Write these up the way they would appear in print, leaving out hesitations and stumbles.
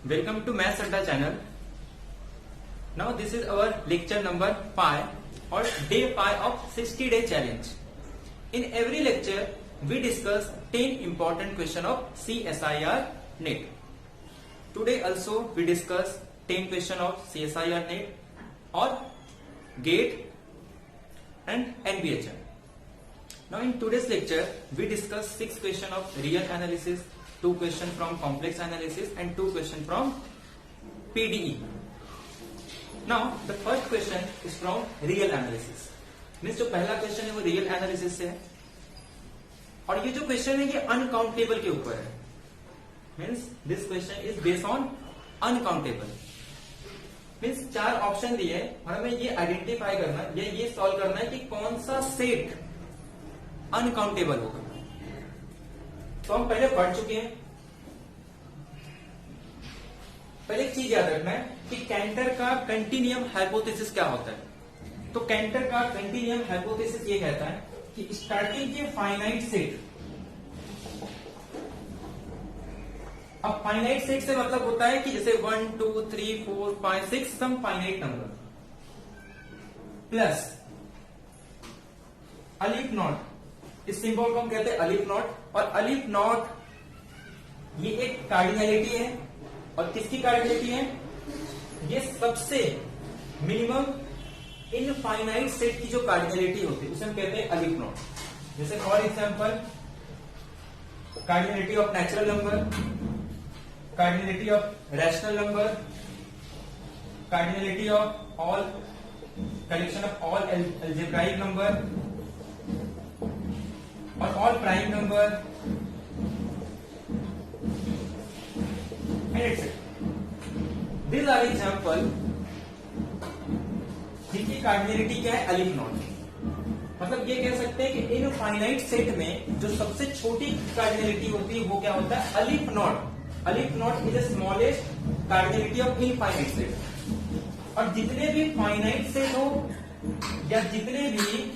Welcome to Maths Adda channel. Now this is our lecture number 5 or day 5 of 60-day challenge. In every lecture we discuss 10 important question of CSIR NET. Today also we discuss 10 question of CSIR NET or GATE and NBHM. Now in today's lecture we discuss 6 question of real analysis, 2 question from complex analysis and 2 question from PDE. Now the first question is from real analysis. Means जो पहला question है वो real analysis से है और ये जो question है ये अनकाउंटेबल के ऊपर है. Means this question is based on uncountable. Means 4 option दिए और हमें ये आइडेंटिफाई करना या ये सॉल्व करना है कि कौन सा सेट अनकाउंटेबल होगा. तो हम पहले पढ़ चुके हैं. पहले एक चीज याद रखना है कि कैंटर का कंटिन्यूअम हाइपोथेसिस क्या होता है. तो कैंटर का कंटिन्यूअम हाइपोथेसिस ये कहता है कि स्टार्टिंग के फाइनाइट सेट. अब फाइनाइट सेट से मतलब होता है कि जैसे 1 2 3 4 5 6 सम फाइनाइट नंबर प्लस अलिफ नॉट. इस सिंबल को हम कहते हैं अलिफ नॉट. और अलिफ नॉट ये एक कार्डिनलिटी है. और किसकी कार्डिनलिटी है? ये सबसे मिनिमम इनफाइनाइट सेट की जो कार्डिनलिटी होती है उसे हम कहते हैं अलिफ नॉट. जैसे for example cardinality of natural number, cardinality of rational number, cardinality of all collection of all algebraic number और all prime number and etc. These are example जिनकी कार्डिनलिटी क्या है? अलिफ नॉट. मतलब ये कह सकते हैं कि इनफाइनाइट सेट में जो सबसे छोटी कार्डिनलिटी होती है वो क्या होता है? अलिफ नॉट. अलिफ not is the smallest cardinality of infinite set. और जितने भी फाइनाइट सेट हो या जितने भी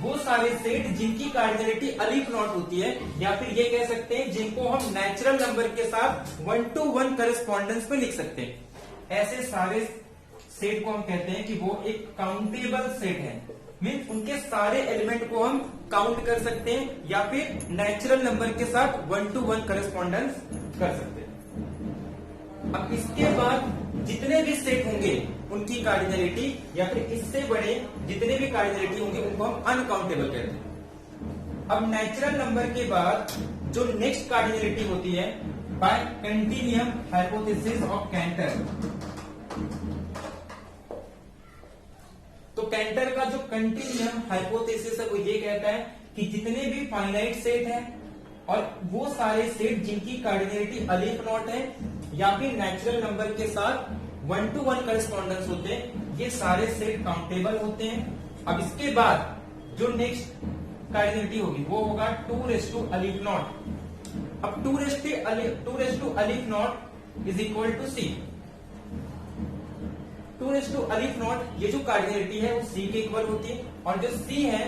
वो सारे सेट जिनकी कार्डिनलिटी अलिफ नॉट होती है या फिर ये कह सकते हैं जिनको हम नेचुरल नंबर के साथ 1-to-1 करस्पॉन्डेंस में लिख सकते हैं, ऐसे सारे सेट को हम कहते हैं कि वो एक काउंटेबल सेट है. मीन्स उनके सारे एलिमेंट को हम काउंट कर सकते हैं या फिर नेचुरल नंबर के साथ 1-to-1 करस्पॉन्डेंस कर सकते हैं. अब इसके बाद जितने भी सेट होंगे उनकी कार्डिनलिटी या फिर इससे बड़े जितने भी कार्डिनलिटी होंगे उनको हम अनकाउंटेबल कहते हैं. अब नेचुरल नंबर के बाद जो नेक्स्ट कार्डिनलिटी होती है बाय कंटिन्यूअम हाइपोथेसिस ऑफ कैंटर. तो कैंटर का जो कंटिन्यूअम हाइपोथेसिस है वो ये कहता है कि जितने भी फाइनाइट सेट हैं और वो सारे सेट जिनकी कार्डिनलिटी अलिफ नॉट है या फिर नेचुरल नंबर के साथ 1-to-1 करस्पॉन्डेंस होते हैं, ये सारे सेट काउंटेबल होते हैं. अब इसके बाद जो नेक्स्ट कार्डिनलिटी होगी वो होगा 2 अलिफ नॉट. अब 2 अलिफ नॉट इज इक्वल टू सी. 2 अलिफ नॉट ये जो कार्डिनलिटी है वो सी के इक्वल होती है और जो सी है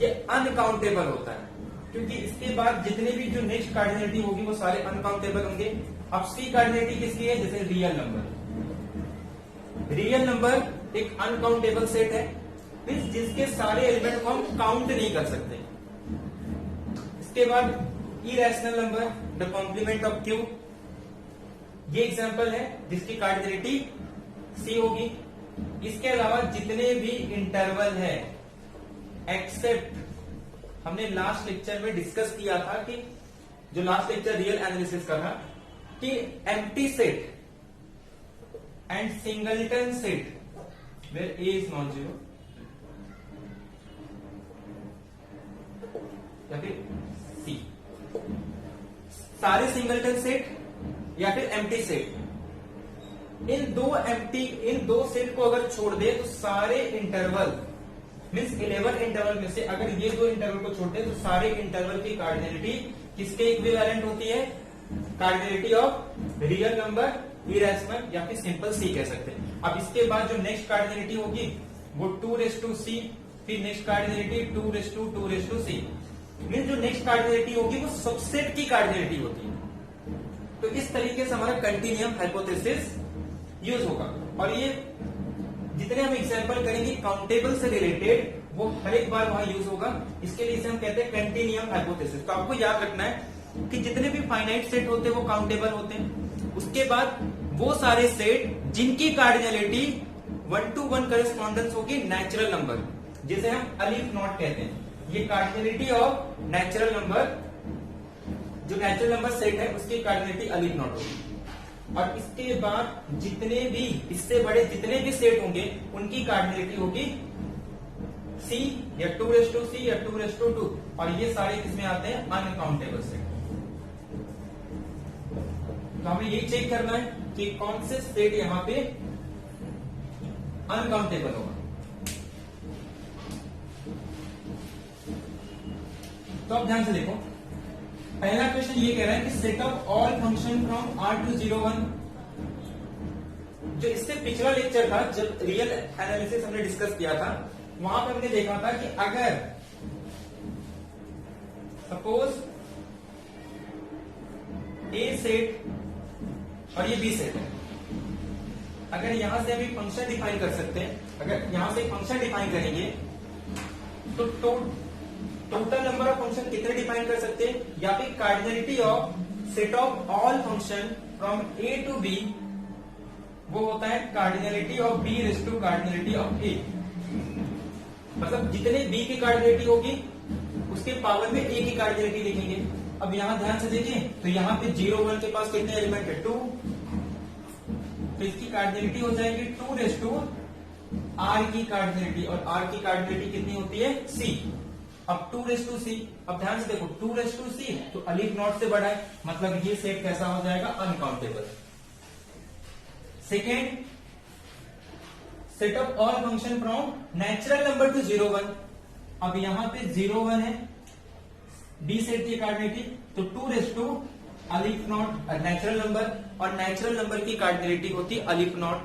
ये अनकाउंटेबल होता है क्योंकि इसके बाद जितने भी जो नेक्स्ट कार्डिनलिटी होगी वो सारे अनकाउंटेबल होंगे. अब सी कार्डिनलिटी किसकी है? जैसे रियल नंबर. रियल नंबर एक अनकाउंटेबल सेट है मींस जिसके सारे एलिमेंट को हम काउंट नहीं कर सकते. इसके बाद irrational number, the complement of Q, ये एग्जांपल है जिसकी कार्डिनलिटी सी होगी. इसके अलावा जितने भी इंटरवल है एक्सेप्ट हमने लास्ट लेक्चर में डिस्कस किया था कि जो लास्ट लेक्चर रियल एनालिसिस का था कि empty set and singleton set where A is non zero या फिर सी, सारे सिंगलटन सेट या फिर एम्प्टी सेट, इन दो सेट को अगर छोड़ दे तो सारे इंटरवल मीन्स 11 इंटरवल में से अगर ये 2 इंटरवल को छोड़ते हैं तो सारे इंटरवल की कार्डिनलिटी किसके इक्विवेलेंट होती है? Cardinality of real number, irrational या फिर सिंपल सी कह सकते हैं. अब इसके बाद जो नेक्स्ट कार्डिनलिटी होगी वो 2c, फिर नेक्स्ट कार्डिनलिटी 2c. मीन्स जो नेक्स्ट कार्डिनलिटी होगी वो सबसेट की कार्डिनलिटी होती है. तो इस तरीके से हमारा कंटिन्यूम हाइपोथेसिस यूज होगा। और ये जितने हम एग्जांपल करेंगे काउंटेबल से रिलेटेड, वो हर एक बार वहां यूज होगा। इसके लिए इसे हम कहते हैं कंटिन्यूम हाइपोथेसिस। तो आपको याद रखना है कि जितने भी फाइनाइट सेट होते हैं वो काउंटेबल होते हैं। उसके बाद वो सारे सेट जिनकी कार्डिनलिटी 1 to 1 करेस्पॉन्डेंस होगी नेचुरल नंबर, जिसे हम अलीफ नॉट कहते हैं। ये कार्डिनलिटी ऑफ नेचुरल नंबर, जो नेचुरल नंबर सेट है उसकी कार्डिनलिटी अलीफ नॉट होगी। और इसके बाद जितने भी इससे बड़े जितने भी सेट होंगे उनकी कार्डिनलिटी होगी C या 2:C या 2:2, और ये सारे किसमें आते हैं? Uncountable set. तो हमें ये चेक करना है कि कौन से सेट यहां पे अनकाउंटेबल होगा। तो अब ध्यान से देखो, पहला क्वेश्चन ये कह रहा है कि set of all function from R to 0 1। जो इससे पिछला लेक्चर था जब रियल एनालिसिस हमने डिस्कस किया था, वहां पर हमने देखा था कि अगर सपोज A सेट और ये B सेट है, अगर यहां से हम एक फंक्शन डिफाइन कर सकते हैं, अगर यहां से एक फंक्शन डिफाइन करेंगे तो टोटल नंबर ऑफ फंक्शन कितने डिफाइन कर सकते हैं? या फिर cardinality of set of all function from A to B, वो होता है cardinality of B raise to cardinality of A। मतलब जितने B की कार्डिनलिटी होगी उसके पावर में A की कार्डिनलिटी लिखेंगे। अब यहां ध्यान से देखिए, तो यहां पे 0 1 के पास कितने एलिमेंट है? 2, तो इसकी कार्डिनलिटी हो जाएगी 2 रेज़ टू R की कार्डिनलिटी, और R की कार्डिनलिटी कितनी होती है? C। अब 2:C, अब ध्यान से देखो 2:C तो अलीफ नॉट से बड़ा है, मतलब ये सेट कैसा हो जाएगा? Uncountable. Second, set of all function from natural number two 0 1। अब यहां पे 0 1 है, B सेट की कार्डिनलिटी, तो 2:2 अलीफ नॉट नेचुरल नंबर, और नेचुरल नंबर की कार्डिनलिटी होती है अलीफ नॉट।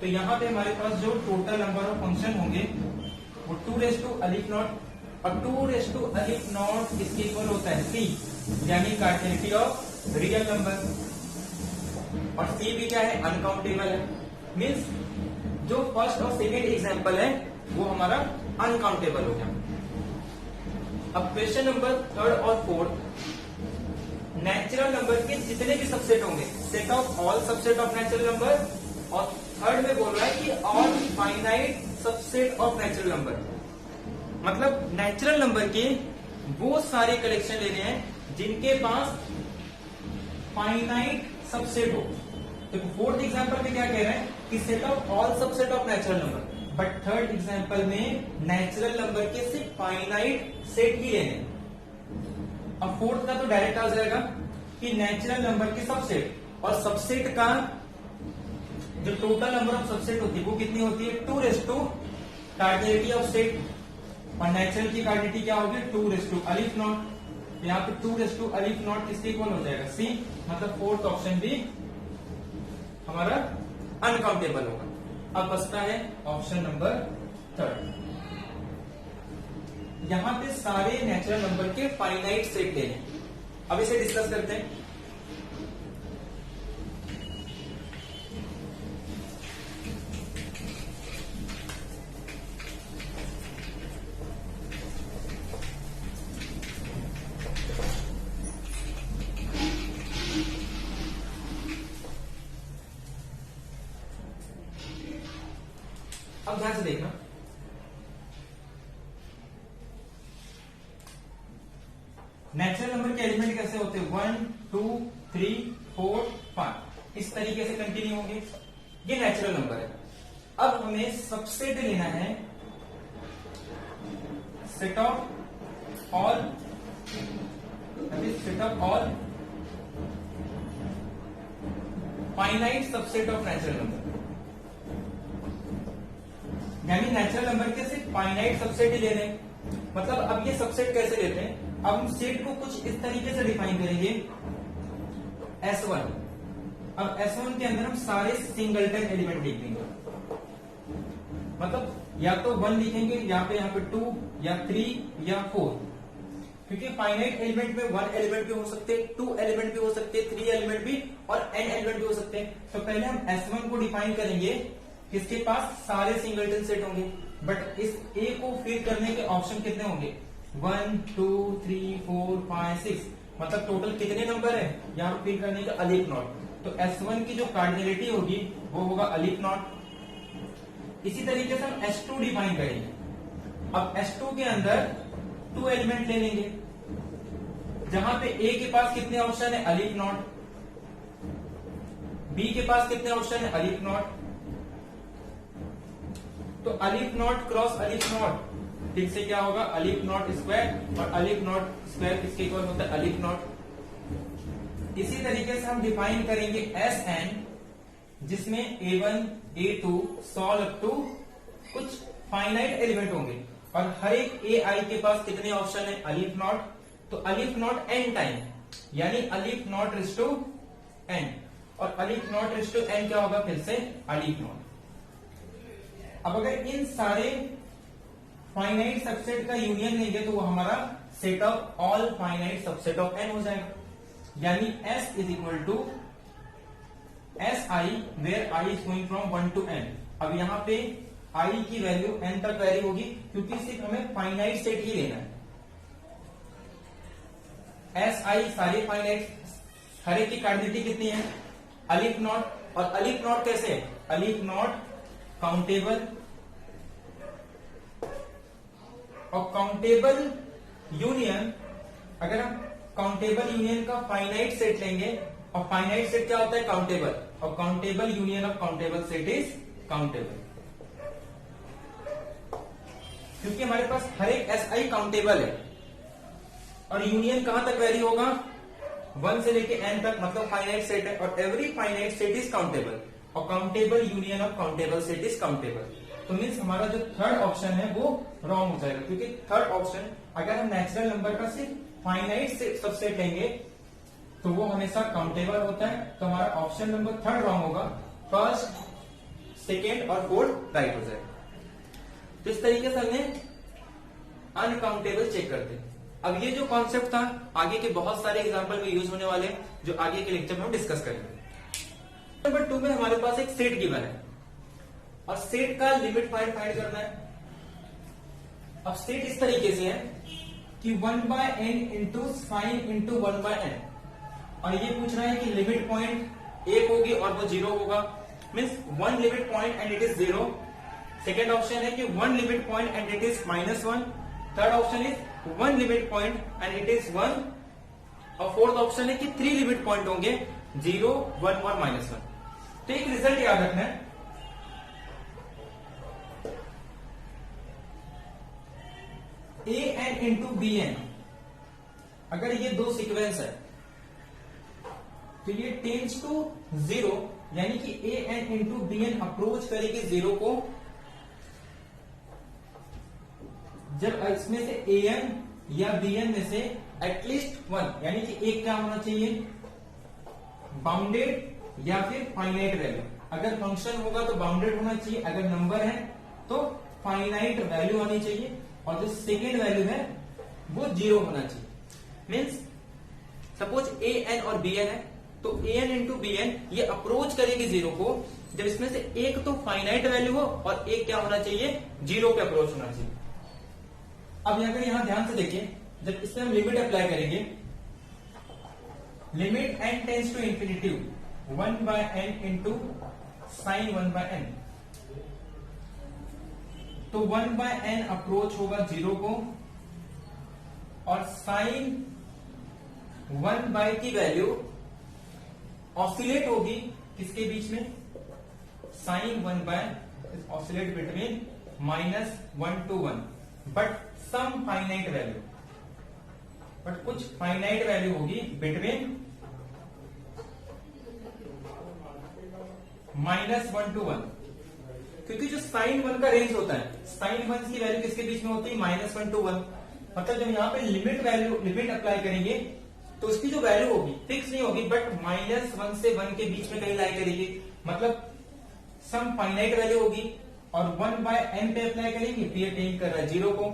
तो यहां पे हमारे पास जो टोटल नंबर ऑफ फंक्शन होंगे वो 2:2 अलीफ नॉट, और 2:2 अलीफ नॉट इसके इक्वल होता है C, यानी कार्डिनलिटी ऑफ रियल नंबर। और C भी क्या है? अनकाउंटेबल है। मीन्स जो फर्स्ट और सेकेंड एग्जाम्पल है वो हमारा अनकाउंटेबल हो गया। अब क्वेश्चन नंबर 3rd और 4th, नेचुरल नंबर के जितने भी सबसेट होंगे, set of all subset of natural number, और थर्ड में बोल रहा है कि all finite subset of natural number. मतलब नेचुरल नंबर के वो सारे कलेक्शन लेने हैं जिनके पास फाइनाइट सबसेट हो। तो 4th एग्जांपल में क्या कह रहे हैं कि set of all subset of natural number, but 3rd example में नेचुरल नंबर के सिर्फ फाइनाइट सेट ही लेने। अब 4th का तो डायरेक्ट आ जाएगा कि नेचुरल नंबर के सबसेट, और सबसेट का जो टोटल नंबर ऑफ सबसेट होती है वो कितनी होती है? 2:2 कार्डिनलिटी ऑफ सेट, और नेचुरल की कार्डिनलिटी क्या होगी? 2:2 अलीफ नॉट। यहाँ पे 2:2 अलीफ नॉट किसके इक्वल हो जाएगा? C। मतलब 4th ऑप्शन भी हमारा अनकाउंटेबल होगा। अब बचता है ऑप्शन नंबर 3rd। यहां पे सारे नेचुरल नंबर के फाइनाइट सेट लेने, अब इसे डिस्कस करते हैं। अब ध्यान से देखना, नेचुरल नंबर के एलिमेंट कैसे होते हैं? 1 2 3 4 5 इस तरीके से कंटिन्यू होंगे। ये नेचुरल नंबर है। अब हमें सबसेट लेना है set of all, set of all finite subset of natural number, यानी नेचुरल नंबर के सिर्फ फाइनाइट सबसेट ही ले रहे हैं। मतलब अब ये सबसेट कैसे लेते हैं? अब हम सेट को कुछ इस तरीके से डिफाइन करेंगे, S1। अब S1 के अंदर हम सारे सिंगलटन एलिमेंट लिख देंगे, मतलब या तो 1 लिखेंगे, यहाँ पे 2 या 3 या 4। क्योंकि फाइनाइट एलिमेंट में 1 एलिमेंट भी हो सकते हैं, 2 एलिमेंट भी हो सकते हैं, 3 एलिमेंट भी और n एलिमेंट भी हो सकते हैं। तो पहले हम S1 को डिफाइन करेंगे, किसके पास सारे सिंगलटन सेट होंगे, बट इस A को फिल करने के ऑप्शन कितने होंगे, 1 2 3 4 5 6, मतलब टोटल कितने नंबर है यहाँ फिल करने का, अलिफ नॉट। तो S1 की जो कार्डिनलिटी होगी वो होगा अलिफ नॉट। इसी तरीके से हम S2 डिफाइन करेंगे। अब S2 के अंदर 2 एलिमेंट ले लेंगे, जहां पे A के पास कितने ऑप्शन है, अलिफ नॉट, B के पास कितने ऑप्शन है, अलिफ नॉट। तो अलिफ नॉट क्रॉस अलिफ नॉट फिर से क्या होगा, अलिफ नॉट स्क्वायर, और अलिफ नॉट स्क्वायर किसके इक्वल होता है, अलिफ नॉट। इसी तरीके से हम डिफाइन करेंगे Sn, जिसमें A1 A2 solve up to कुछ फाइनाइट एलिमेंट होंगे, और हर एक AI के पास कितने ऑप्शन है, अलिफ नॉट। तो अलिफ नॉट n टाइम, यानी अलिफ नॉट रेज़ टू n, और अलिफ नॉट रेज़ टू n क्या होगा, फिर से अलिफ नॉट। अब अगर इन सारे फाइनाइट सबसेट का यूनियन लेंगे तो वो हमारा set of all finite subset of n हो जाएगा, यानी S is equal to SI where I is going from 1 to n। अब यहाँ पे I की वैल्यू n तक वैरी होगी, क्योंकि सिर्फ हमें फाइनाइट सेट ही लेना है। SI सारे फाइनाइट, हर एक की कार्डिनलिटी कितनी है, अलिफ नॉट, और अलिफ नॉट कैसे है, अलिफ नॉट काउंटेबल, और काउंटेबल यूनियन, अगर हम काउंटेबल यूनियन का फाइनाइट सेट लेंगे, और फाइनाइट सेट क्या होता है, काउंटेबल, और countable union of countable set is countable, क्योंकि हमारे पास हर एक SI काउंटेबल है, और यूनियन कहां तक वैरी होगा, 1 से लेके n तक, मतलब फाइनाइट सेट है, और every finite set is countable, और countable union of countable set is countable. तो मीन्स हमारा जो थर्ड ऑप्शन है वो रॉन्ग हो जाएगा, क्योंकि थर्ड ऑप्शन, अगर हम नेचुरल नंबर का सिर्फ फाइनाइट सबसेट लेंगे तो वो हमेशा काउंटेबल होता है। तो हमारा ऑप्शन नंबर थर्ड रॉन्ग होगा, फर्स्ट सेकेंड और फोर्थ राइट हो जाएगा। तो इस तरीके से हमने अनकाउंटेबल चेक करते हैं। अब ये जो कॉन्सेप्ट था आगे के बहुत सारे एग्जाम्पल में यूज होने वाले, जो आगे के लेक्चर में हम डिस्कस करेंगे। नंबर 2 में हमारे पास एक सेट गिवन है, और सेट का लिमिट फाइंड करना है। अब सेट इस तरीके से है कि 1/n into sine into 1/n, और ये पूछ रहा है कि लिमिट पॉइंट 1 होगी और वो 0 होगा, means 1 limit point and it is 0। Second option है कि 1 limit point and it is -1। Third option is 1 limit point and it is 1, और फोर्थ ऑप्शन है कि 3 लिमिट पॉइंट होंगे, 0 1 और -1। तो एक रिजल्ट याद रखना है, an इंटू bn, अगर ये दो सीक्वेंस है तो ये टेंड्स टू 0, यानी कि an इंटू bn अप्रोच करेगी 0 को, जब इसमें से an या bn में से एटलीस्ट 1, यानी कि एक क्या होना चाहिए, बाउंडेड या फिर फाइनाइट वैल्यू। अगर फंक्शन होगा तो बाउंडेड होना चाहिए, अगर नंबर है तो फाइनाइट वैल्यू आनी चाहिए, और जो सेकेंड वैल्यू है वो 0 होना चाहिए। मीन्स सपोज an और bn है, तो an इंटू bn ये अप्रोच करेगी 0 को, जब इसमें से एक तो फाइनाइट वैल्यू हो और एक क्या होना चाहिए, 0 पे अप्रोच होना चाहिए। अब अगर यहां ध्यान से देखिए, जब इसमें हम लिमिट अप्लाई करेंगे, limit n tends to infinity 1/n into sine 1/n, तो 1/n अप्रोच होगा 0 को, और साइन 1 की वैल्यू ऑसिलेट होगी किसके बीच में, sine 1 oscillate between -1 to 1, but some finite value, but कुछ फाइनाइट वैल्यू होगी बिटवीन -1 to 1, क्योंकि जो साइन 1 का रेंज होता है, साइन 1 की वैल्यू किसके बीच में होती है, -1 to 1। मतलब जब यहाँ पे लिमिट अप्लाई करेंगे तो उसकी जो वैल्यू होगी फिक्स नहीं होगी, बट -1 से 1 के बीच में कहीं लाई करेगी, मतलब सम फाइनाइट वैल्यू होगी, और 1/n पे अप्लाई करेंगे, तो ये टेंड कर रहा है 0 को।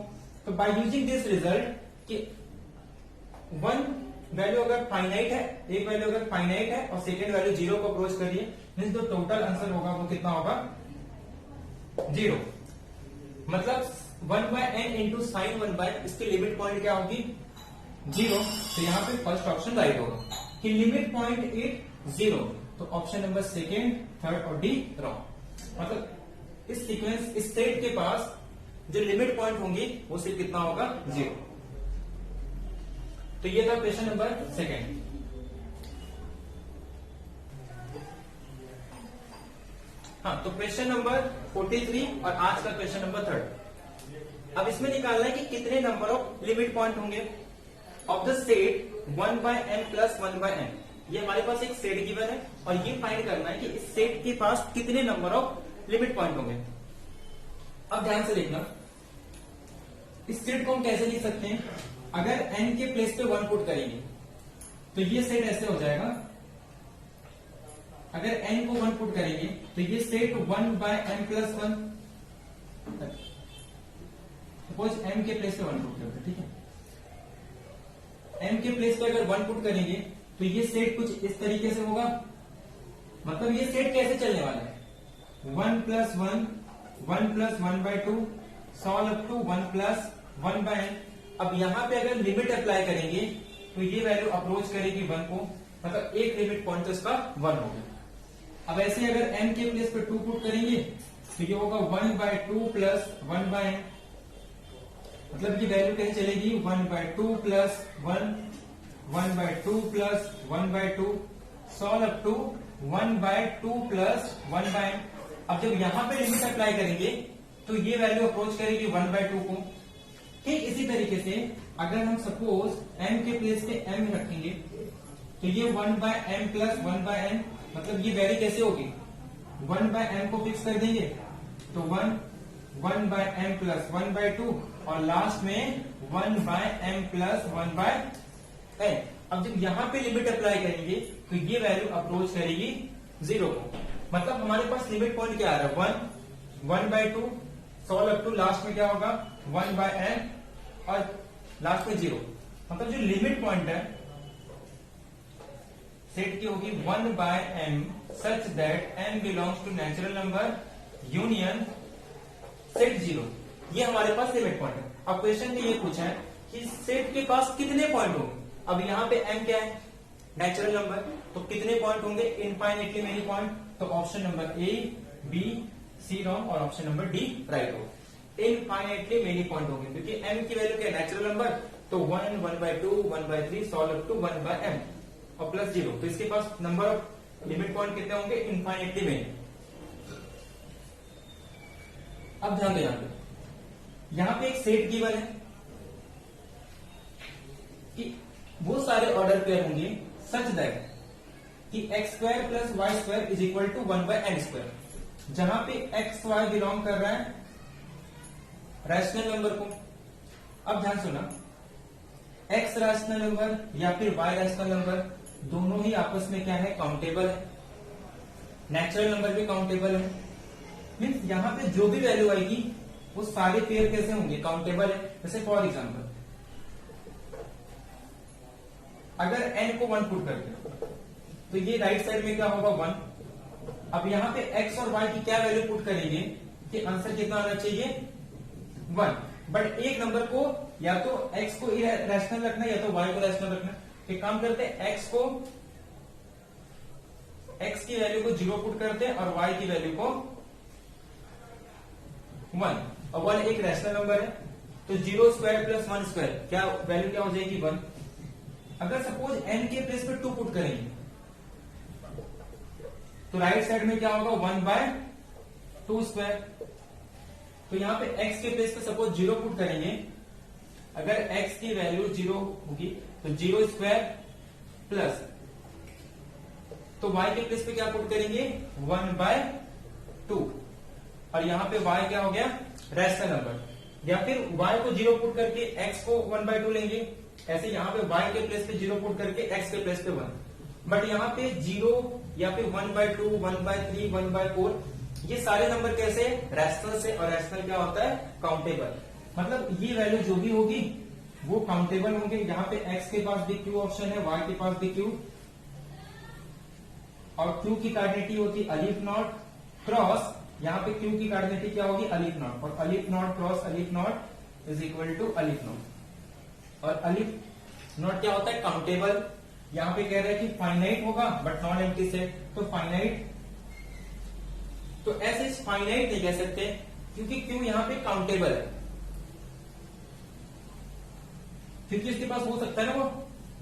तो बाय यूजिंग दिस रिजल्ट कि वन वैल्यू अगर फाइनाइट है, एक वैल्यू अगर फाइनाइट है और सेकेंड वैल्यू जीरो को अप्रोच कर रही है, मीन्स जो टोटल आंसर होगा वो कितना होगा, जीरो। मतलब 1/n इंटू साइन 1/n, इसकी लिमिट पॉइंट क्या होगी, जीरो। तो यहाँ पे फर्स्ट ऑप्शन राइट होगा कि लिमिट पॉइंट इट जीरो। तो ऑप्शन नंबर सेकेंड, थर्ड और डी रॉन्ग। मतलब इस सीक्वेंस, इस सेट के पास जो लिमिट पॉइंट होंगी वो सिर्फ कितना होगा, जीरो। तो ये था क्वेश्चन नंबर सेकेंड। हाँ, तो क्वेश्चन नंबर 43 और आज का क्वेश्चन नंबर थर्ड। अब इसमें निकालना है कि कितने नंबर ऑफ लिमिट पॉइंट होंगे of the set 1/n plus 1/n। ये हमारे पास एक सेट गिवन है और ये फाइंड करना है कि इस सेट के पास कितने नंबर ऑफ लिमिट पॉइंट होंगे। अब ध्यान से देखना, इस सेट को हम कैसे लिख सकते हैं, अगर n के प्लेस पे 1 पुट करेंगे तो ये सेट ऐसे हो जाएगा। अगर n को 1 पुट करेंगे तो ये set 1/n plus 1। Suppose m के प्लेस पे 1 पुट करते हैं, ठीक है। m के प्लेस पे अगर 1 पुट करेंगे तो ये सेट कुछ इस तरीके से होगा। मतलब ये सेट कैसे चलने वाला है, 1 plus 1, 1 plus 1/2, solve up to 1 plus 1/n। अब यहां पे अगर लिमिट अप्लाई करेंगे तो ये वैल्यू अप्रोच करेगी 1 को, मतलब एक लिमिट पॉइंट तो इसका 1 होगा। अब ऐसे अगर m के प्लेस पे 2 पुट करेंगे तो ये होगा 1/2 प्लस 1/n। मतलब ये वैल्यू कैसे चलेगी, 1/2 plus 1, 1/2 plus 1/2, solve up to 1/2 plus 1/n। अब जब यहां पे लिमिट अप्लाई करेंगे तो ये वैल्यू अप्रोच करेगी 1/2 को। ठीक इसी तरीके से अगर हम सपोज m के प्लेस पे m रखेंगे तो ये 1/m प्लस 1/n, मतलब ये वैल्यू कैसे होगी, 1/m को फिक्स कर देंगे तो 1/m प्लस 1/2 और लास्ट में 1/m प्लस 1/n। अब जब यहां पे लिमिट अप्लाई करेंगे तो ये वैल्यू अप्रोच करेगी 0 को। मतलब हमारे पास लिमिट पॉइंट क्या आ रहा है, 1/2, सॉल्व अप टू लास्ट में क्या होगा, 1/n और लास्ट में 0। मतलब जो लिमिट पॉइंट है सेट की होगी 1/m such that m belongs to natural number union set 0। ये हमारे पास लिमिट पॉइंट है। अब क्वेश्चन में ये पूछा है कि सेट के पास कितने पॉइंट होंगे। अब यहाँ पे m क्या है, नेचुरल नंबर, तो कितने पॉइंट होंगे, इनफाइनेटली मेनी पॉइंट। तो option number A, B, C wrong और ऑप्शन नंबर डी राइट होगा। इनफाइनेटली मेनी पॉइंट होंगे क्योंकि m की वैल्यू क्या है, नेचुरल नंबर, तो 1, 1/2, 1/3, सॉल्व अप टू 1/m और प्लस 0। तो इसके पास नंबर ऑफ लिमिट पॉइंट कितने होंगे, इनफाइनेटली मेनी। अब ध्यान देना, यहां पे एक सेट गिवन है कि वो सारे ऑर्डर पेयर होंगे सच दैट कि x² plus y² is equal to 1/n², जहां पे x y बिलोंग कर रहा है रैशनल नंबर को। अब ध्यान सुना, x रैशनल नंबर या फिर y रैशनल नंबर दोनों ही आपस में क्या है, काउंटेबल है। नेचुरल नंबर भी काउंटेबल है, मीन्स यहां पे जो भी वैल्यू आएगी वो सारे पेयर कैसे होंगे, काउंटेबल है। जैसे फॉर एग्जांपल अगर n को 1 पुट करते तो ये राइट साइड में क्या होगा, 1। अब यहाँ पे x और y की क्या वैल्यू पुट करेंगे कि आंसर कितना आना चाहिए, 1। बट एक नंबर को या तो x को रैशनल रखना या तो y को रैशनल रखना। एक काम करते हैं, x की वैल्यू को 0 पुट करते हैं और y की वैल्यू को 1। और 1 एक रैशनल नंबर है तो 0² प्लस 1² क्या वैल्यू क्या हो जाएगी, 1। अगर सपोज n के प्लेस पे 2 पुट करेंगे तो राइट साइड में क्या होगा, 1/2²। तो यहां पे x के प्लेस पे सपोज 0 पुट करेंगे, अगर x की वैल्यू 0 होगी तो 0² प्लस, तो y के प्लेस पे क्या पुट करेंगे, 1/2। और यहां पे y क्या हो गया, रैशनल नंबर। या फिर y को 0 पुट करके x को 1/2 लेंगे, ऐसे यहां पे y के प्लेस पे 0 पुट करके x के प्लेस पे 1। बट यहाँ पे 0 या फिर 1/2, 1/3, 1/4 ये सारे नंबर कैसे, रैशनल से, और रैशनल क्या होता है, काउंटेबल। मतलब ये वैल्यू जो भी होगी वो काउंटेबल होंगे। यहाँ पे x के पास भी q ऑप्शन है, y के पास भी q, और q की कार्डिनेटी होती अलिफ नॉट क्रॉस, यहाँ पे q की कार्डिनेटी क्या होगी अलिफ नॉट, और अलिफ नॉट क्रॉस अलिफ नॉट इज इक्वल टू अलिफ नॉट। और अलिफ नॉट क्या होता है काउंटेबल। यहाँ पे कह रहे हैं कि फाइनाइट होगा बट नॉन एम्प्टी सेट, तो फाइनाइट, तो ऐसे फाइनाइट नहीं कह सकते क्योंकि क्यों यहाँ पे काउंटेबल है, क्योंकि इसके पास हो सकता है ना वो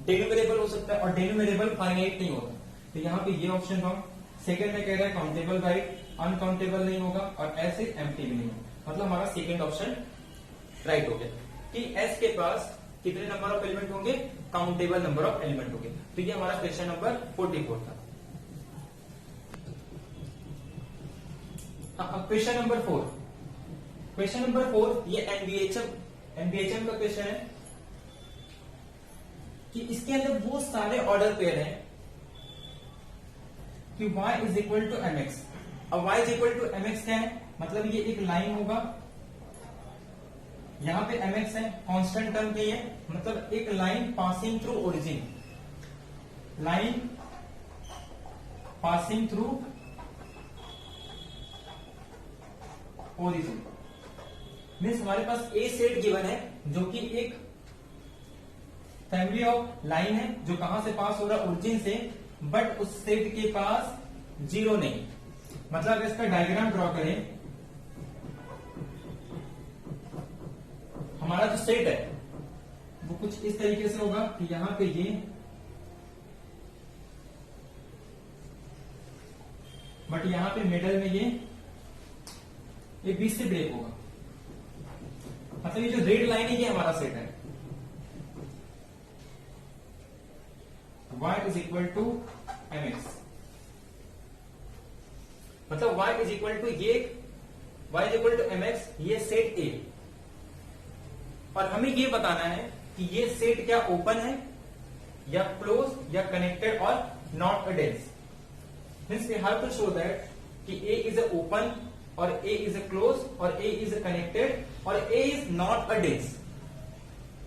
डेन्यूमरेबल हो सकता है, और डेन्यूमरेबल फाइनाइट नहीं होता। तो यहाँ पे ये ऑप्शन रॉन्ग। सेकंड में कह रहा है काउंटेबल राइट, अनकाउंटेबल नहीं होगा, और ऐसे एम्प्टी भी नहीं होगा। मतलब हमारा सेकंड ऑप्शन राइट हो गया कि एस के पास कितने नंबर ऑफ एलिमेंट होंगे, काउंटेबल नंबर ऑफ एलिमेंट होंगे। तो ये हमारा क्वेश्चन नंबर 44 था। अब क्वेश्चन नंबर 4, क्वेश्चन नंबर 4 ये एनबीएचएम का क्वेश्चन है कि इसके अंदर वो सारे ऑर्डर पेयर हैं कि y is equal to m x. अब y is equal to m x क्या है, मतलब ये एक लाइन होगा, यहां पे एम एक्स है कांस्टेंट टर्म के है, मतलब एक line passing through origin, line passing through origin means हमारे पास ए सेट गिवन है जो कि एक फैमिली ऑफ लाइन है जो कहां से पास हो रहा है ओरिजिन से, बट उस सेट के पास जीरो नहीं। मतलब अगर इसका डायग्राम ड्रॉ करें, हमारा जो सेट है वो कुछ इस तरीके से होगा कि यहां पे ये बट यहां पे मिडल में ये बीच से ब्रेक होगा, मतलब ये जो रेड लाइन है ये हमारा सेट है। y is equal to m x, मतलब y इज इक्वल टू ये y is equal to m x, ये सेट ए। और हमें ये बताना है कि ये सेट क्या ओपन है या क्लोज या कनेक्टेड और not a dense. Means we have to show that कि ए इज अ ओपन और ए इज अ क्लोज और ए इज अ कनेक्टेड और ए इज नॉट अ डेंस।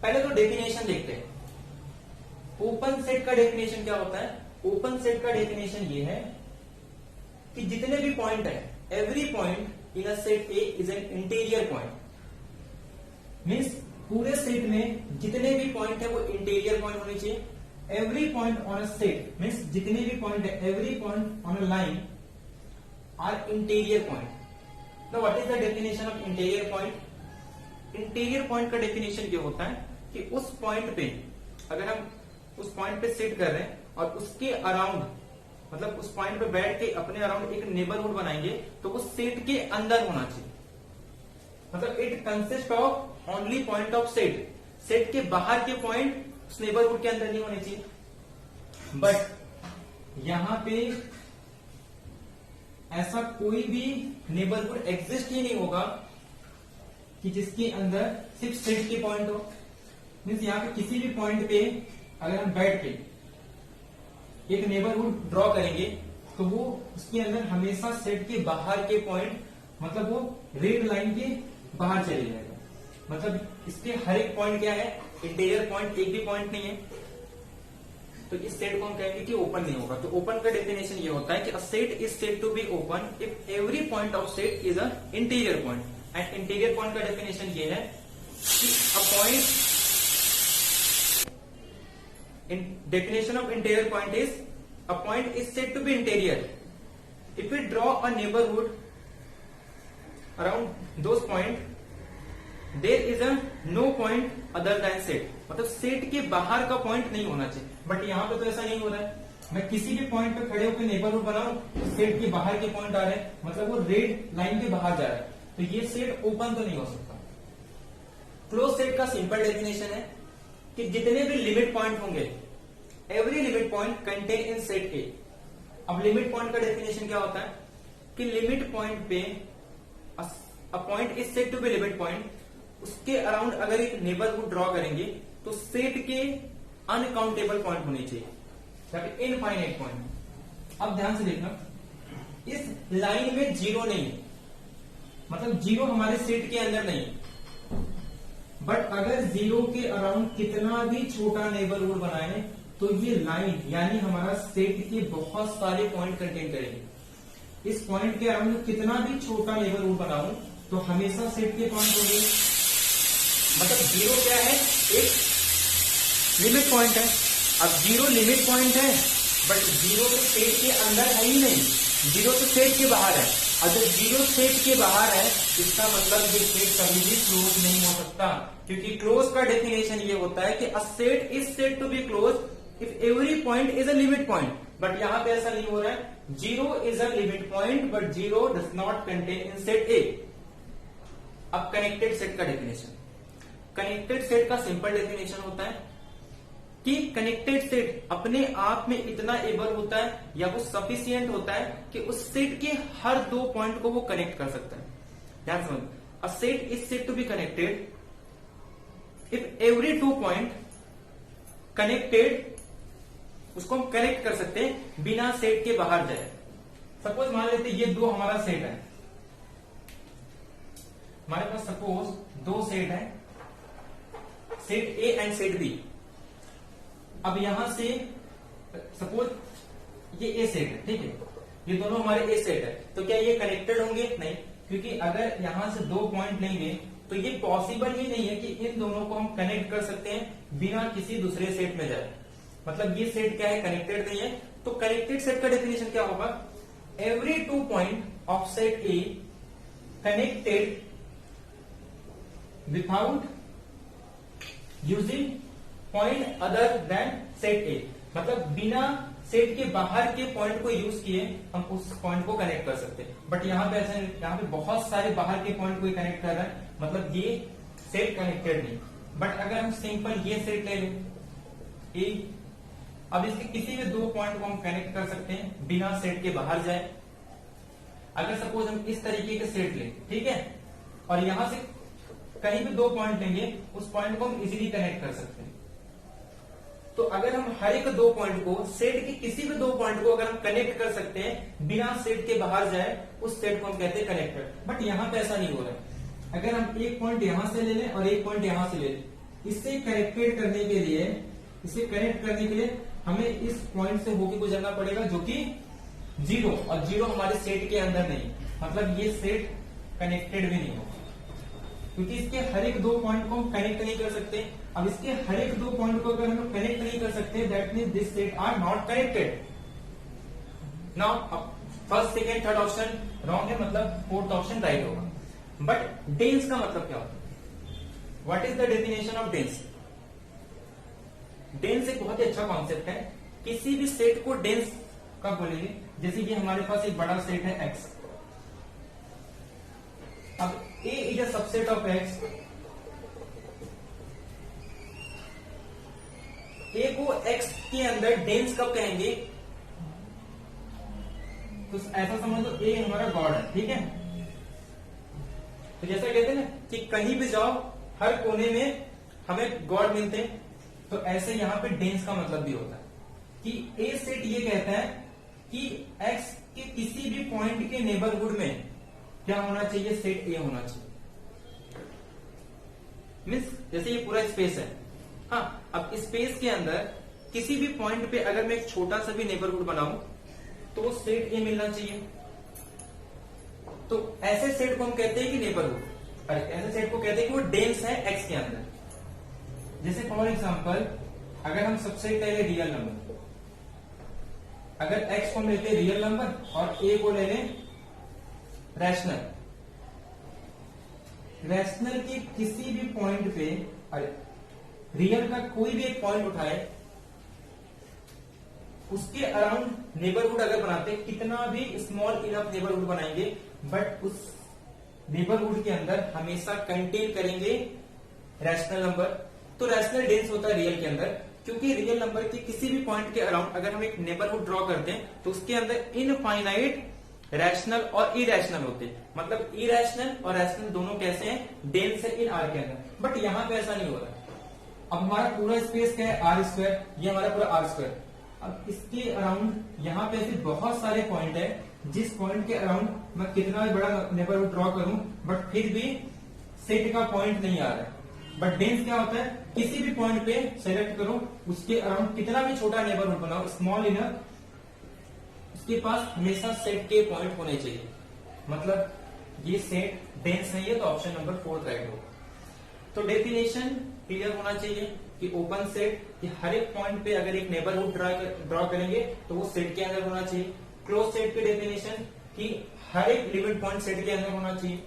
पहले तो डेफिनेशन देखते हैं। ओपन सेट का डेफिनेशन क्या होता है, ओपन सेट का डेफिनेशन ये है कि जितने भी पॉइंट है, every point in a set A is an interior point. Means पूरे सेट में जितने भी पॉइंट है वो इंटीरियर पॉइंट होने चाहिए। Every point on a set means जितने भी पॉइंट है, every point on a line are interior point. Now what is the definition of interior point. Interior point का डेफिनेशन ये होता है कि उस पॉइंट पे अगर हम उस पॉइंट पे सेट कर रहे हैं और उसके अराउंड, मतलब उस पॉइंट पे बैठ के अपने अराउंड एक नेबरहुड बनाएंगे तो वो सेट के अंदर होना चाहिए। मतलब it consist of only point of set, set के बाहर के पॉइंट उस नेबरहुड के अंदर नहीं होने चाहिए। बट यहां पे ऐसा कोई भी नेबरहुड एग्जिस्ट ही नहीं होगा कि जिसके अंदर सिर्फ सेट के पॉइंट हो। मीन्स यहां पे किसी भी पॉइंट पे अगर हम बैठ के एक नेबरहुड ड्रॉ करेंगे तो वो उसके अंदर हमेशा सेट के बाहर के पॉइंट, मतलब वो रेड लाइन के बाहर चले जाएगा। मतलब इसके हर एक पॉइंट क्या है, इंटीरियर पॉइंट, एक भी पॉइंट नहीं है। तो इस सेट को हम कहेंगे कि ओपन नहीं होगा। तो ओपन का डेफिनेशन ये होता है कि a set is said to be open if every point of set is a interior point. And interior point का डेफिनेशन ये है कि a point, definition of interior point is a point is said to be interior if we draw a neighborhood around those point there is a no point other than set। मतलब set के बाहर का point नहीं होना चाहिए। But यहाँ पे तो ऐसा नहीं हो रहा है। मैं किसी भी पॉइंट पे खड़े होकर नेबरहुड बनाऊं तो सेट के बाहर के पॉइंट आ रहे हैं, मतलब वो रेड लाइन के बाहर जा रहा है, तो ये सेट ओपन तो नहीं हो सकता। क्लोज सेट का सिंपल डेफिनेशन है कि जितने भी लिमिट पॉइंट होंगे, every limit point contain in set A. अब लिमिट पॉइंट का डेफिनेशन क्या होता है कि लिमिट पॉइंट पे a point is said to be limit point, उसके अराउंड अगर एक नेबरहुड ड्रॉ करेंगे तो सेट के अनकाउंटेबल पॉइंट होने चाहिए, इनफाइनाइट पॉइंट। अब ध्यान से देखना, इस लाइन में जीरो नहीं, मतलब जीरो हमारे सेट के अंदर नहीं, बट अगर जीरो के अराउंड कितना भी छोटा नेबरहुड बनाए तो ये लाइन यानी हमारा सेट के बहुत सारे पॉइंट कंटेन करेगी। इस पॉइंट के अराउंड कितना भी छोटा नेबरहुड बनाऊं तो हमेशा सेट के पॉइंट होंगे। मतलब जीरो क्या है, एक लिमिट पॉइंट है। अब जीरो लिमिट पॉइंट है बट जीरो तो सेट के अंदर है ही नहीं, जीरो तो सेट के बाहर है। अगर जीरो सेट के बाहर है इसका मतलब ये सेट कभी भी क्लोज नहीं हो सकता, क्योंकि क्लोज का डेफिनेशन ये होता है कि a set is said to be close if every point is a limit point. But यहां पे ऐसा नहीं हो रहा है। Zero is a limit point but zero does not contain in set A. अब कनेक्टेड सेट का डेफिनेशन, कनेक्टेड सेट का सिंपल डेफिनेशन होता है कि कनेक्टेड सेट अपने आप में इतना एबल होता है या वो सफिशियंट होता है कि उस सेट के हर दो पॉइंट को वो कनेक्ट कर सकता है। ध्यान समझ, a set is said to be connected if every two point connected, उसको हम कनेक्ट कर सकते हैं बिना सेट के बाहर जाए। सपोज मान लेते ये दो हमारा सेट है, हमारे पास सपोज दो सेट है, set A and set B. अब यहां से सपोज ये ए सेट है, ठीक है, ये दोनों हमारे ए सेट है, तो क्या ये कनेक्टेड होंगे? नहीं, क्योंकि अगर यहां से दो पॉइंट लेंगे तो ये पॉसिबल ही नहीं है कि इन दोनों को हम कनेक्ट कर सकते हैं बिना किसी दूसरे सेट में जाए। मतलब ये सेट क्या है, कनेक्टेड नहीं है। तो कनेक्टेड सेट का डेफिनेशन क्या होगा, every two point of set A connected without using point other than set ए। मतलब बिना सेट के बाहर के पॉइंट को यूज किए हम उस पॉइंट को कनेक्ट कर सकते हैं। बट यहाँ पे ऐसा, यहाँ पे बहुत सारे बाहर के पॉइंट को कनेक्ट कर रहा है, मतलब ये सेट कनेक्टेड नहीं। बट अगर हम सिंपल ये सेट ले लें ए, अब इसके किसी भी दो पॉइंट को हम कनेक्ट कर सकते हैं बिना सेट के बाहर जाए। अगर सपोज हम इस तरीके के सेट लें, ठीक है, और यहां से कहीं भी दो पॉइंट लेंगे, उस पॉइंट को हम इजीली कनेक्ट कर सकते हैं। तो अगर हम हर एक दो पॉइंट को, सेट के किसी भी दो पॉइंट को अगर हम कनेक्ट कर सकते हैं बिना सेट के बाहर जाए, उस सेट को हम कहते हैं कनेक्टेड। बट यहां पे ऐसा नहीं हो रहा है। अगर हम एक पॉइंट यहां से ले लें और एक पॉइंट यहां से ले लें, इससे कनेक्टेड करने के लिए, इसे कनेक्ट करने के लिए हमें इस पॉइंट से होके गुजरना पड़ेगा जो कि जीरो, और जीरो हमारे सेट के अंदर नहीं, मतलब ये सेट कनेक्टेड भी नहीं होगा, क्योंकि इसके हर एक दो पॉइंट को हम कनेक्ट नहीं कर सकते। अब इसके हर एक दो पॉइंट को अगर हम कनेक्ट नहीं कर सकते, that means this set are not connected. Now first second third option wrong है, मतलब फोर्थ ऑप्शन राइट होगा। बट डेंस का मतलब क्या होता है, what is the definition of dense? Dense एक बहुत ही अच्छा कॉन्सेप्ट है। किसी भी सेट को डेंस कब बोलेंगे, जैसे कि हमारे पास एक बड़ा सेट है एक्स। अब A is a subset of X, A को X के अंदर डेंस कब कहेंगे, तो ऐसा समझ लो A हमारा गॉड है, ठीक है। तो जैसा कहते हैं ना कि कहीं भी जाओ हर कोने में हमें गॉड मिलते हैं, तो ऐसे यहां पे डेंस का मतलब भी होता है कि A सेट ये कहता है कि X के किसी भी पॉइंट के नेबरहुड में क्या होना चाहिए, सेट ए होना चाहिए। मीन्स जैसे ये पूरा स्पेस है, हाँ, अब स्पेस के अंदर किसी भी पॉइंट पे अगर मैं एक छोटा सा भी नेबरहुड बनाऊं तो वो सेट ए मिलना चाहिए। तो ऐसे सेट को हम कहते हैं कि नेबरहुड, अरे ऐसे सेट को कहते हैं कि वो डेंस है एक्स के अंदर। जैसे फॉर एग्जांपल अगर हम सबसे पहले रियल नंबर, अगर एक्स को हम लेते हैं रियल नंबर और ए को ले लें रैशनल, रैशनल के किसी भी पॉइंट पे, अरे रियल का कोई भी एक पॉइंट उठाए, उसके अराउंड नेबरहुड अगर बनाते, कितना भी स्मॉल इनफ नेबरहुड बनाएंगे, बट उस नेबरहुड के अंदर हमेशा कंटेन करेंगे रैशनल नंबर। तो रैशनल डेंस होता है रियल के अंदर, क्योंकि रियल नंबर के किसी भी पॉइंट के अराउंड अगर हम एक नेबरहुड ड्रॉ करते हैं तो उसके अंदर इनफाइनाइट रैशनल और इरेशनल होते हैं। मतलब इरेशनल और रैशनल दोनों कैसे हैं, डेंस है इन आर के अंदर। बट यहां पे ऐसा नहीं हो रहा है। अब हमारा पूरा स्पेस क्या है, आर स्क्वायर, ये हमारा पूरा आर स्क्वायर। अब इसके अराउंड यहाँ पे ऐसे बहुत सारे पॉइंट है, जिस पॉइंट के अराउंड मैं कितना भी बड़ा नेबरहुड ड्रॉ करूं बट फिर भी सेट का पॉइंट नहीं आ रहा है। बट डेंस क्या होता है, किसी भी पॉइंट पे सेलेक्ट करो, उसके अराउंड कितना भी छोटा नेबरहुड बनाओ, स्मॉल इनर, उसके पास हमेशा सेट के पॉइंट होने चाहिए। मतलब ये सेट डेंस नहीं है तो ऑप्शन नंबर 4 राइट होगा। तो डेफिनेशन क्लियर होना चाहिए कि ओपन सेट कि हर एक पॉइंट पे अगर एक नेबरहुड ड्रॉ करेंगे तो वो सेट के अंदर होना चाहिए। क्लोज सेट की डेफिनेशन कि हर एक लिमिट पॉइंट सेट के अंदर होना चाहिए।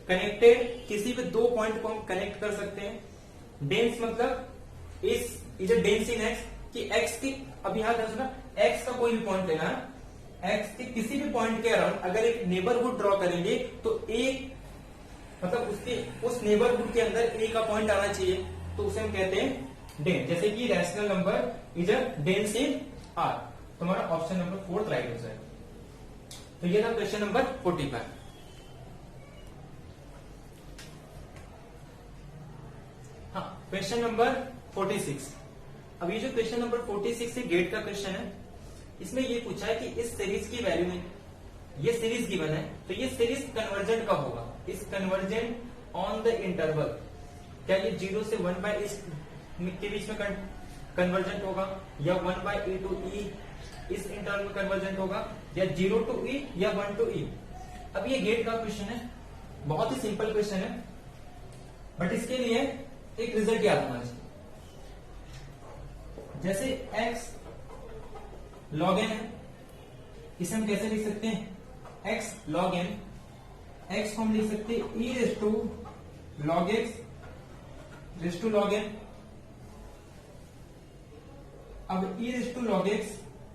कनेक्टेड, किसी भी दो पॉइंट को हम कनेक्ट कर सकते हैं। डेंस मतलब is a dense in x, कि एक्स की, अब यहां ध्यान सुना, एक्स का कोई भी पॉइंट लेना, एक्स के किसी भी पॉइंट के अराउंड अगर एक नेबरहुड ड्रॉ करेंगे तो एक मतलब उसके उस नेबरहुड के अंदर ए का पॉइंट आना चाहिए, तो उसे हम कहते हैं डेंस। जैसे कि rational number is a dense in are, तो हमारा ऑप्शन नंबर 4 राइट हो जाएगा। तो ये था क्वेश्चन नंबर 45। हाँ, क्वेश्चन नंबर 46। अब ये जो क्वेश्चन नंबर 46 है गेट का क्वेश्चन है, इसमें ये पूछा है कि इस सीरीज की वैल्यू में, ये सीरीज गिवन है तो ये सीरीज कन्वर्जेंट कब होगा, इस कन्वर्जेंट ऑन द इंटरवल, क्या ये 0 से 1/e के बीच में कन्वर्जेंट होगा, या 1/e to e इस इंटरवल में कन्वर्जेंट होगा, या 0 to e या 1 to e। अब ये गेट का क्वेश्चन है, बहुत ही सिंपल क्वेश्चन है, बट इसके लिए एक रिजल्ट याद होना चाहिए। जैसे x log n है, इसे हम कैसे लिख सकते हैं, x log n, x को हम लिख सकते हैं e raised to log x raised to log n। अब e raised to log x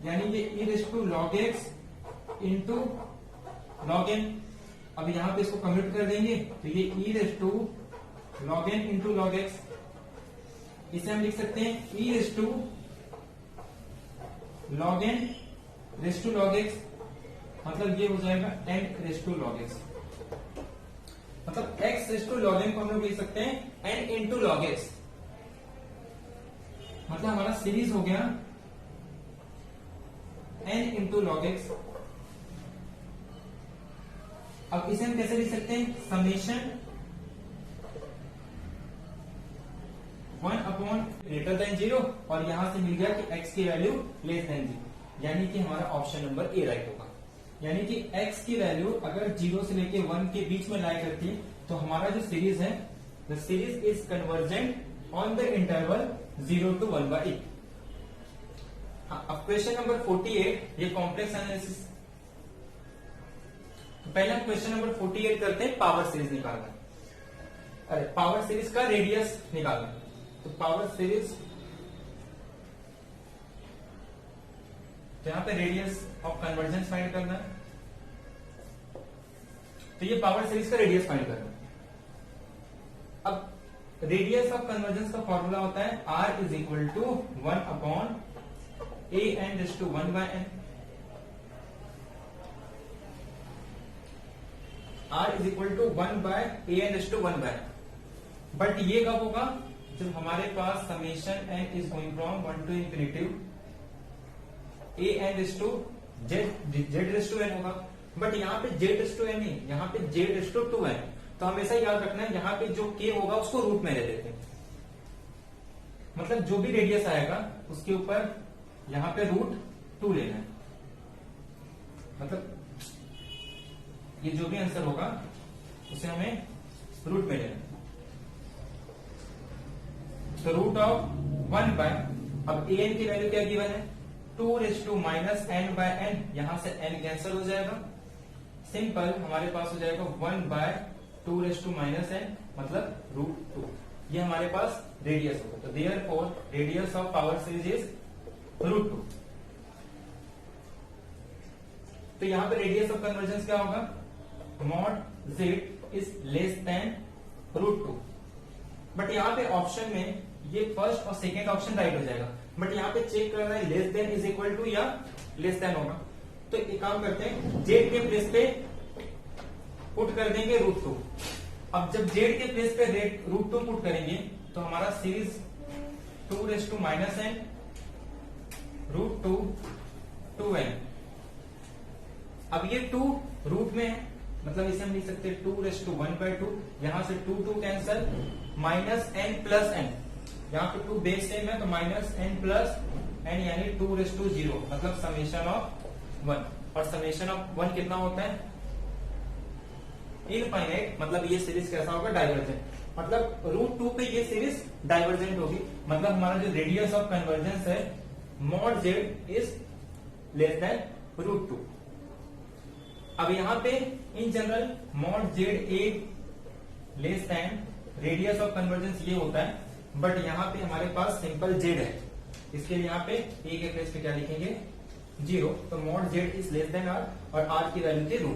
यानी ये e raised to log x into log n, अब यहां पे इसको कम्यूट कर देंगे तो ये e raised to log n into log x, इसे हम लिख सकते हैं e raised to log n raised to log x, मतलब ये हो जाएगा n raised to log x। मतलब x raised to log n को हम लोग लिख सकते हैं n into log x, मतलब हमारा सीरीज हो गया n into log x। अब इसे हम कैसे लिख सकते हैं, समेशन 1/0 और यहां से मिल गया कि x की वैल्यू लेस देन 0, यानी कि हमारा ऑप्शन नंबर ए राइट होगा। यानी कि x की वैल्यू अगर 0 से लेके 1 के बीच में लाई करती है तो हमारा जो सीरीज है, the series is convergent on the interval 0 to 1/e। अब क्वेश्चन नंबर 48, ये कॉम्प्लेक्स एनालिसिस। तो पहले हम क्वेश्चन नंबर 48 करते हैं, पावर सीरीज निकालना। अरे पावर सीरीज का रेडियस निकालना, तो पावर सीरीज, तो यहां पे रेडियस ऑफ कन्वर्जेंस फाइंड करना है, तो ये पावर सीरीज का रेडियस फाइंड करना है। अब रेडियस ऑफ कन्वर्जेंस का फॉर्मूला होता है r is equal to 1/an raised to 1/n, r is equal to 1/an raised to 1/n। But ये कब होगा, जब हमारे पास summation n is going from 1 to infinitive an raised to z raised to n होगा। But यहाँ पे z raised to n नहीं, यहाँ पे z raised to 2n। तो हमेशा याद रखना है यहाँ पे जो k होगा उसको रूट में ले लेते हैं, मतलब जो भी रेडियस आएगा उसके ऊपर यहाँ पे √2 लेना है, मतलब ये जो भी आंसर होगा उसे हमें रूट में लेना है। तो रूट ऑफ 1/, अब an की वैल्यू क्या गिवन है, 2 raised to -n/n, यहां से n कैंसिल हो जाएगा, सिंपल हमारे पास हो जाएगा 1/2 raised to -n, मतलब √2। ये हमारे पास रेडियस होगा, तो therefore radius of power series is √2। तो यहां पे रेडियस ऑफ कन्वर्जेंस क्या होगा, mod z is less than √2। But यहाँ पे ऑप्शन में ये फर्स्ट और सेकेंड ऑप्शन राइट हो जाएगा, बट यहाँ पे चेक कर रहा है less than is equal to या लेस देन होगा। तो एक काम करते हैं, जेड के प्लेस पे पुट कर देंगे √2। अब जब जेड के प्लेस पे √2 पुट करेंगे तो हमारा series 2 raised to -n √2 2n। अब ये 2 रूट में है मतलब इसे हम लिख सकते हैं 2^1/2, यहां से 2 कैंसल, -n+n, यहाँ पे 2 बेस सेम है तो -n+n यानी 2:0, मतलब समेशन ऑफ 1, और समेशन ऑफ 1 कितना होता है? इनफाइनाइट, मतलब ये सीरीज कैसा होगा? डाइवर्जेंट, मतलब √2 पे ये सीरीज डाइवर्जेंट होगी, मतलब हमारा जो रेडियस ऑफ कन्वर्जेंस है mod z is less than √2। अब यहाँ पे in general mod z a less than radius of convergence ये होता है, बट यहाँ पे हमारे पास सिंपल z है, इसके लिए यहाँ पे a के प्लेस पे क्या लिखेंगे? 0, तो mod z is less than r, और r की वैल्यू थी √2।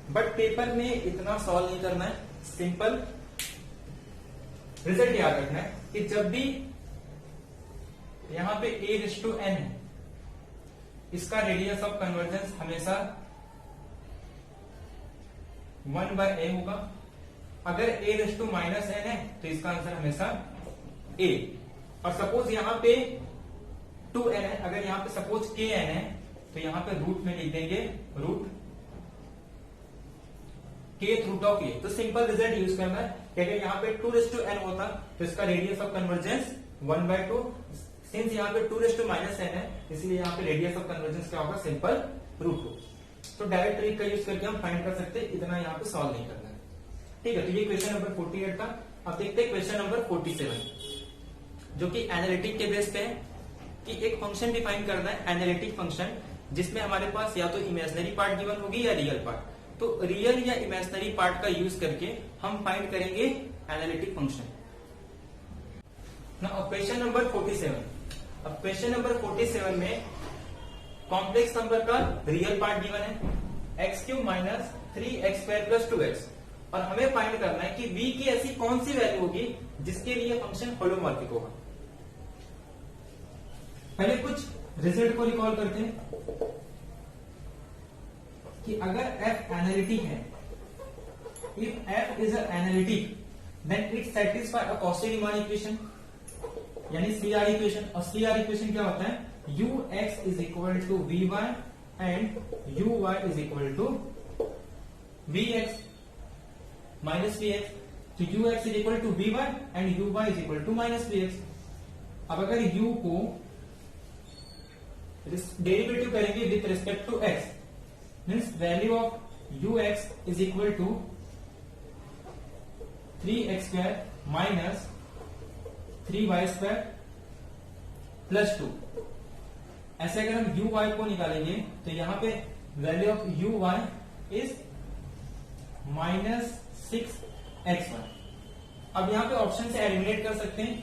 बट पेपर में इतना सॉल्व नहीं करना है, सिंपल रिजल्ट याद रखना है कि जब भी यहां पे a⁴n है, इसका रेडियस ऑफ कन्वर्जेंस हमेशा 1/a होगा। अगर a⁻n है तो इसका आंसर हमेशा a, और सपोज यहां पे 2n है, अगर यहां पे सपोज kn है तो यहां पे रूट में लिख देंगे √k, तो सिंपल रिजल्ट यूज करना है कि अगर यहाँ पे 2:n होता तो इसका रेडियस ऑफ कन्वर्जेंस 1/2, सिंस यहाँ पे 2⁻n है इसलिए यहाँ पे रेडियस ऑफ कन्वर्जेंस क्या होगा? सिंपल √2। तो डायरेक्ट ट्रिक का यूज करके हम फाइंड कर सकते हैं, इतना यहाँ पे सॉल्व नहीं करना है। ठीक है, तो ये क्वेश्चन नंबर 48 था। अब देखते हैं क्वेश्चन नंबर 47, जो कि एनालिटिक के बेस पे है कि एक फंक्शन डिफाइन करना है, एनालिटिक फंक्शन, जिसमें हमारे पास या तो इमेजिनरी पार्ट गिवन होगी या रियल पार्ट। तो रियल या इमेजिनरी पार्ट का यूज करके हम फाइंड करेंगे analytic function. Now question number 47। अब क्वेश्चन नंबर 47 में कॉम्प्लेक्स नंबर का रियल पार्ट गिवन है x³ - 3x² + 2x, और हमें फाइंड करना है कि v की ऐसी कौन सी वैल्यू होगी जिसके लिए फंक्शन होलोमॉर्फिक होगा। पहले कुछ रिजल्ट को रिकॉल करते हैं कि अगर f एनालिटिक है, if f is analytic then it satisfy a Cauchy Riemann equation, यानी CR इक्वेशन। और CR इक्वेशन क्या होता है? ux is equal to vy and uy is equal to vx minus vx, तो ux is equal to vy and uy is equal to minus vx। अब अगर u को derivative करेंगे with respect to x, means value of ux is equal to 3x² minus 3y² + 2। ऐसे अगर हम uy को निकालेंगे तो यहां पे value of uy is -6xy। अब यहां पे ऑप्शन से एलिमिनेट कर सकते हैं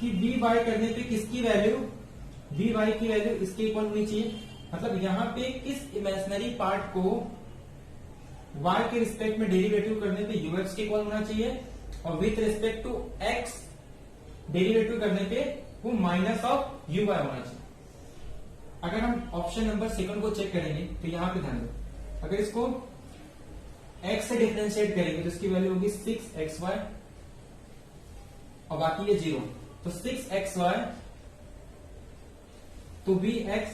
कि vy करने पे किसकी वैल्यू, vy की वैल्यू इसके इक्वल होनी चाहिए, मतलब यहां पे किस इमेजिनरी पार्ट को y के रिस्पेक्ट में डेरिवेटिव करने पे ux के इक्वल होना चाहिए, और with respect to x derivative करने पे वो माइनस ऑफ uy होना चाहिए। अगर हम ऑप्शन नंबर 2 को चेक करेंगे तो यहां पे ध्यान दो, अगर इसको x से डिफरेंशिएट करेंगे तो इसकी वैल्यू होगी 6xy और बाकी ये 0, तो 6xy तो vx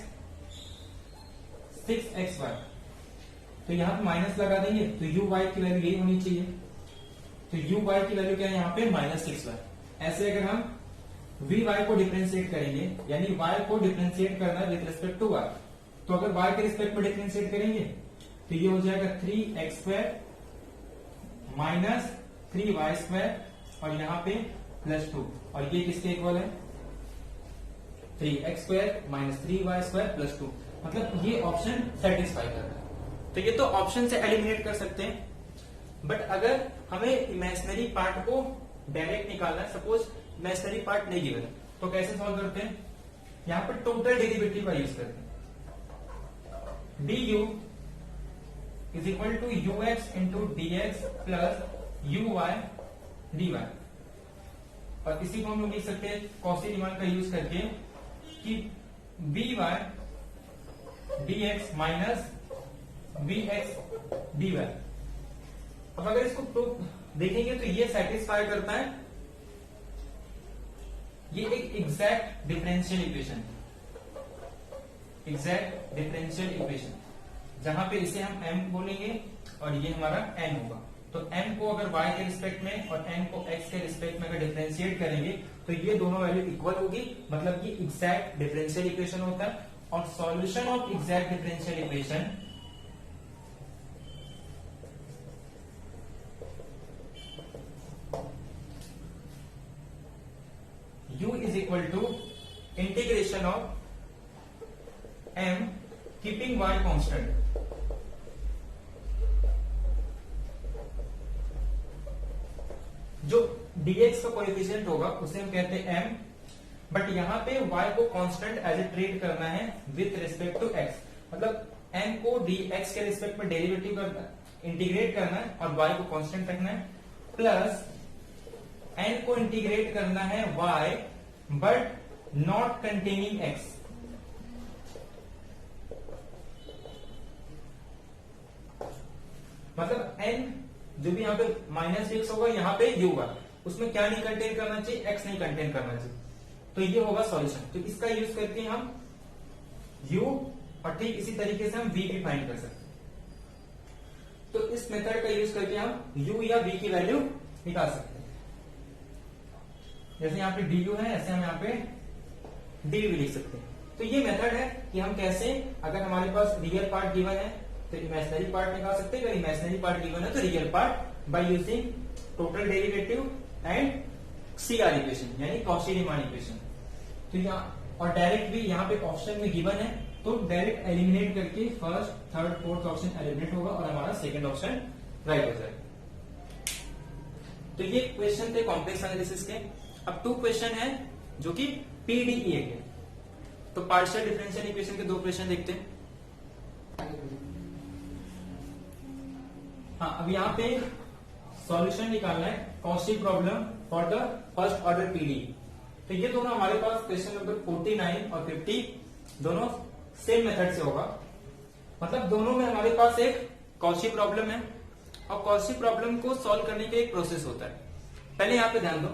6xy, तो यहां पे माइनस लगा देंगे तो uy की वैल्यू यही होनी चाहिए, तो uy की वैल्यू क्या है यहाँ पे -6y। ऐसे अगर हम vy को डिफरेंशिएट करेंगे, यानी y को डिफरेंशिएट करना है विद रिस्पेक्ट टू y, तो अगर y के रिस्पेक्ट में डिफरेंशिएट करेंगे तो ये हो जाएगा 3x² माइनस 3y² और यहाँ पे +2, और ये किसके इक्वल है? 3x² माइनस 3y² +2, मतलब ये ऑप्शन सेटिस्फाई कर रहा है। तो ये तो ऑप्शन से एलिमिनेट कर सकते हैं, बट अगर हमें इमेजिनरी पार्ट को डायरेक्ट निकालना है, सपोज इमेजिनरी पार्ट नहीं गिवन है, तो कैसे सॉल्व करते हैं? यहां पर टोटल डेरिवेटिव का यूज करते हैं। du is equal to ux into dx plus uy dy, और इसी को हम लोग लिख सकते हैं कॉची-रीमान का यूज करके कि by dx minus vx dy। अब अगर इसको प्रूफ देखेंगे तो ये सेटिस्फाई करता है, ये एक exact differential equation, exact differential equation. जहां पे इसे हम m बोलेंगे और ये हमारा n होगा। तो m को अगर y के रिस्पेक्ट में और n को x के रिस्पेक्ट में अगर डिफरेंशिएट करेंगे तो ये दोनों वैल्यू इक्वल होगी, मतलब कि एग्जैक्ट डिफरेंशियल इक्वेशन होता है। और solution of exact differential equation u is equal to integration of m keeping y constant. जो dx का कोएफिशिएंट होगा उसे हम कहते हैं m, बट यहां पे y को कांस्टेंट एज ए ट्रीट करना है विथ रिस्पेक्ट टू x, मतलब m को dx के रिस्पेक्ट में डेरिवेटिव करना, इंटीग्रेट करना है और y को कांस्टेंट रखना है, प्लस n को इंटीग्रेट करना है y but not containing x। मतलब n जो भी यहाँ पे माइनस एक्स होगा, यहाँ पे u होगा, उसमें क्या नहीं कंटेन करना चाहिए, x नहीं कंटेन करना चाहिए। तो ये होगा सॉल्यूशन। तो इसका यूज करके हम u और ठीक इसी तरीके से हम v भी फाइंड कर सकते हैं। तो इस मेथड का यूज करके हम u या v की वैल्यू निकाल सकते हैं। जैसे यहाँ पे du है, ऐसे हम यहाँ पे d भी लिख सकते हैं। तो ये मेथड है कि हम कैसे, अगर हमारे पास रियल पार्ट गिवन है तो इमेजिनरी पार्ट निकाल सकते हैं, अगर इमेजिनरी पार्ट गिवन है तो real part, by using total derivative and CR equation यानी कॉची रीमान इक्वेशन। तो यहाँ और डायरेक्ट भी यहाँ पे ऑप्शन में गिवन है, तो डायरेक्ट एलिमिनेट करके first third fourth option eliminate होगा और हमारा सेकंड ऑप्शन राइट हो जाएगा। तो ये क्वेश्चन थे कॉम्प्लेक्स एनालिसिस के। अब 2 क्वेश्चन है जो कि PDE के। तो पार्शियल डिफरेंशियल इक्वेशन के 2 क्वेश्चन देखते हैं। हाँ, अब यहाँ पे सॉल्यूशन निकालना है Cauchy problem for the first order PDE। तो ये दोनों हमारे पास क्वेश्चन नंबर 49 और 50 दोनों सेम मेथड से होगा, मतलब दोनों में हमारे पास एक कॉची प्रॉब्लम है और कॉची प्रॉब्लम को सॉल्व करने का एक प्रोसेस होता है। पहले यहाँ पे ध्यान दो,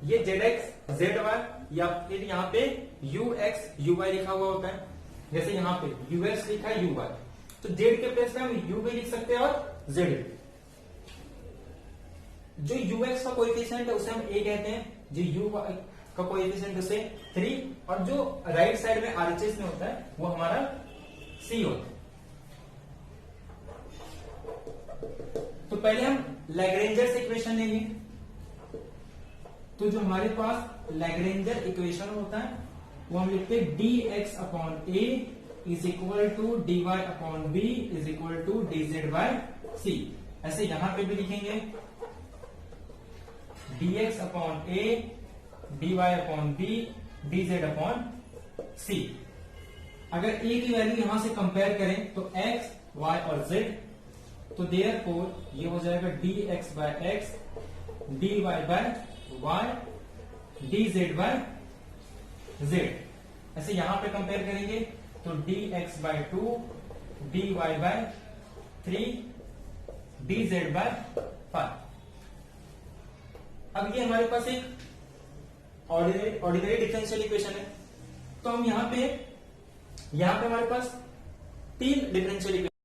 ये ZX ZY या फिर यहाँ पे UX UY लिखा हुआ होता है। जैसे यहाँ पे UX लिखा है UY, तो Z के प्लेस पे हम U भी लिख सकते हैं और Z। जो UX का कोएफिशिएंट है उसे हम A कहते हैं, जो UY का कोएफिशिएंट उसे 3, और जो राइट साइड में RHS में होता है वो हमारा C होता है। तो पहले हम लैग्रेंजर्स इक्वेशन लेंगे। तो जो हमारे पास लैग्रेंजर इक्वेशन होता है वो हम लिखते हैं dx upon a is equal to dy upon b is equal to dz by c। ऐसे यहां पे भी लिखेंगे dx upon a dy upon b dz upon c। अगर a की वैल्यू यहां से कंपेयर करें तो x y और z, तो देयरफॉर ये हो जाएगा dx by x dy by y dz by z। ऐसे यहां पे कंपेयर करेंगे तो dx by 2 dy by 3 dz by 5। अब ये हमारे पास एक ऑर्डिनरी डिफरेंशियल इक्वेशन है। तो हम यहां पे हमारे पास 3 डिफरेंशियल इक्वेशन